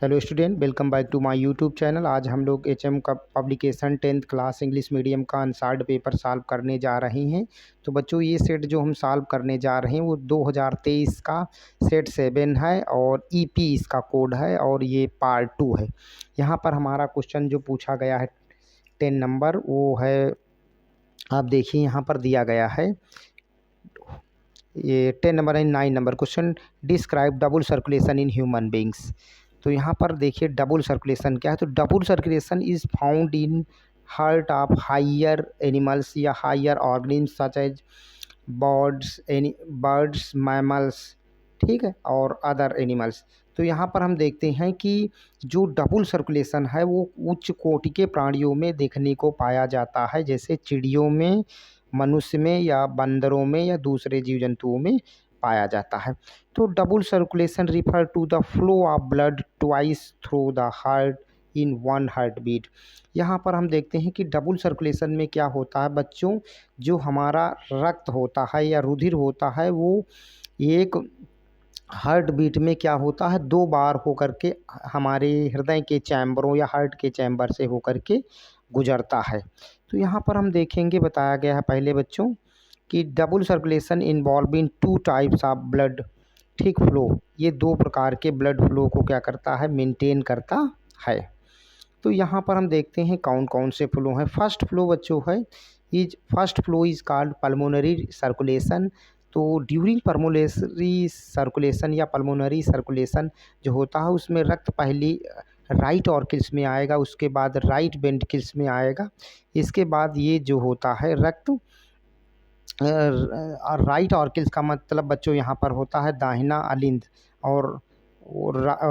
Hello student, welcome back to my YouTube channel. आज हम लोग एचएम का publication 10th class English medium का अनसार्ड पेपर सॉल्व करने जा रहे हैं। तो बच्चों, ये सेट जो हम सॉल्व करने जा रहे हैं वो 2023 का सेट 7 है और ईपी इसका कोड है और ये पार्ट 2 है। यहाँ पर हमारा क्वेश्चन जो पूछा गया है 10 नंबर वो है, आप देखिए यहाँ पर दिया गया है। ये 10 नंबर है, 9 number question, describe double circulation in human beings. तो यहाँ पर देखिए डबल सर्कुलेशन क्या है। तो double circulation is found in heart of higher animals या higher organisms such as birds mammals, ठीक है, और अदर एनिमल्स। तो यहाँ पर हम देखते हैं कि जो डबल सर्कुलेशन है वो उच्च कोटि के प्राणियों में देखने को पाया जाता है, जैसे चिड़ियों में, मनुष्य में या बंदरों में या दूसरे जीव जंतुओं में पाया जाता है। तो double circulation refer to the flow of blood twice through the heart in one heart beat. यहाँ पर हम देखते हैं कि डबल सर्कुलेशन में क्या होता है बच्चों, जो हमारा रक्त होता है या रुधिर होता है वो एक हार्ट बीट में क्या होता है, 2 बार होकर के हमारे हृदय के चैम्बरों या हार्ट के चैम्बर से होकर के गुजरता है। तो यहाँ पर हम देखेंगे, बताया गया है पहले बच्चों कि double circulation involve in 2 types of blood, ठीक, फ्लो। ये 2 प्रकार के ब्लड फ्लो को क्या करता है, मेंटेन करता है। तो यहाँ पर हम देखते हैं कौन कौन से फ्लो हैं। फर्स्ट फ्लो बच्चों है, first flow is called pulmonary circulation. तो ड्यूरिंग पल्मोनरी सर्कुलेशन या पल्मोनरी सर्कुलेशन जो होता है उसमें रक्त पहली राइट ऑर्किल्स में आएगा, उसके बाद राइट वेंट्रिकल्स में आएगा, इसके बाद ये जो होता है रक्त राइट ऑर्किल्स का मतलब बच्चों यहाँ पर होता है दाहिना अलिंद, और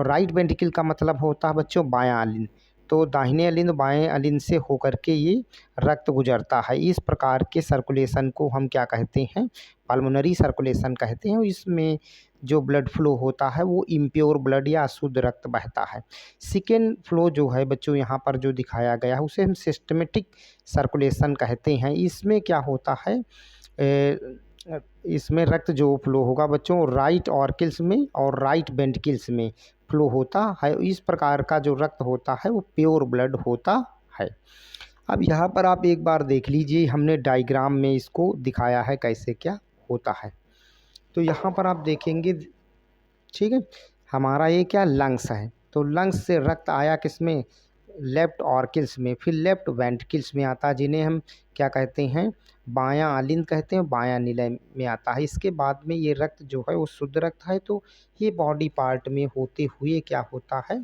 राइट वेंट्रिकल का मतलब होता है बच्चों बायां अलिंद। तो दाहिने अलिंद बाएं अलिंद से होकर के ये रक्त गुजरता है। इस प्रकार के सर्कुलेशन को हम क्या कहते हैं, पल्मोनरी सर्कुलेशन कहते हैं। इसमें जो ब्लड फ्लो होता है वो इम्प्योर ब्लड या अशुद्ध रक्त बहता है। सेकेंड फ्लो जो है बच्चों यहाँ पर जो दिखाया गया है उसे हम सिस्टमेटिक सर्कुलेशन कहते हैं। इसमें क्या होता है, इसमें रक्त जो फ्लो होगा बच्चों राइट ऑर्किल्स में और राइट वेंट्रिकल्स में फ्लो होता है। इस प्रकार का जो रक्त होता है वो प्योर ब्लड होता है। अब यहाँ पर आप एक बार देख लीजिए, हमने डायग्राम में इसको दिखाया है कैसे क्या होता है। तो यहाँ पर आप देखेंगे, ठीक है, हमारा ये क्या लंग्स है। तो लंग्स से रक्त आया किस में, लेफ्ट ऑर्किल्स में, फिर लेफ्ट वेंट्रिकल्स में आता है, जिन्हें हम क्या कहते हैं, बायां अलिंद कहते हैं, बायां निलय में आता है। इसके बाद में ये रक्त जो है वो शुद्ध रक्त है। तो ये बॉडी पार्ट में होते हुए क्या होता है,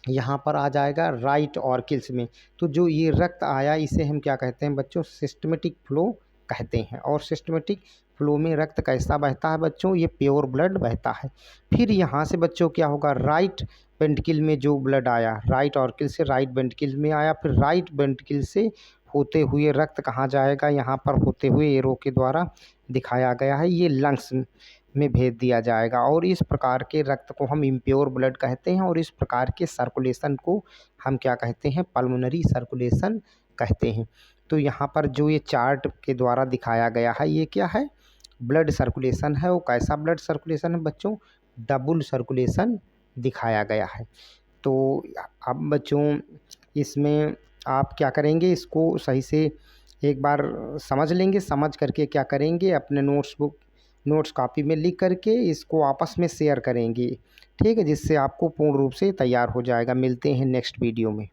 यहाँ पर आ जाएगा राइट ऑर्किल्स में। तो जो ये रक्त आया इसे हम क्या कहते हैं बच्चों, सिस्टमेटिक फ्लो कहते हैं। और सिस्टमेटिक फ्लो में रक्त कैसा बहता है बच्चों, ये प्योर ब्लड बहता है। फिर यहाँ से बच्चों क्या होगा, राइट वेंट्रिकल में जो ब्लड आया, राइट ऑर्किल से राइट वेंट्रिकल में आया, फिर राइट वेंट्रिकल से होते हुए रक्त कहाँ जाएगा, यहाँ पर होते हुए एरो के द्वारा दिखाया गया है, ये लंग्स में भेज दिया जाएगा। और इस प्रकार के रक्त को हम इम्प्योर ब्लड कहते हैं और इस प्रकार के सर्कुलेशन को हम क्या कहते हैं, पल्मोनरी सर्कुलेशन कहते हैं। तो यहाँ पर जो ये चार्ट के द्वारा दिखाया गया है ये क्या है, ब्लड सर्कुलेशन है। वो कैसा ब्लड सर्कुलेशन है बच्चों, डबल सर्कुलेशन दिखाया गया है। तो अब बच्चों इसमें आप क्या करेंगे, इसको सही से एक बार समझ लेंगे, समझ करके क्या करेंगे, अपने नोट्स कॉपी में लिख करके इसको आपस में शेयर करेंगे, ठीक है, जिससे आपको पूर्ण रूप से तैयार हो जाएगा। मिलते हैं नेक्स्ट वीडियो में।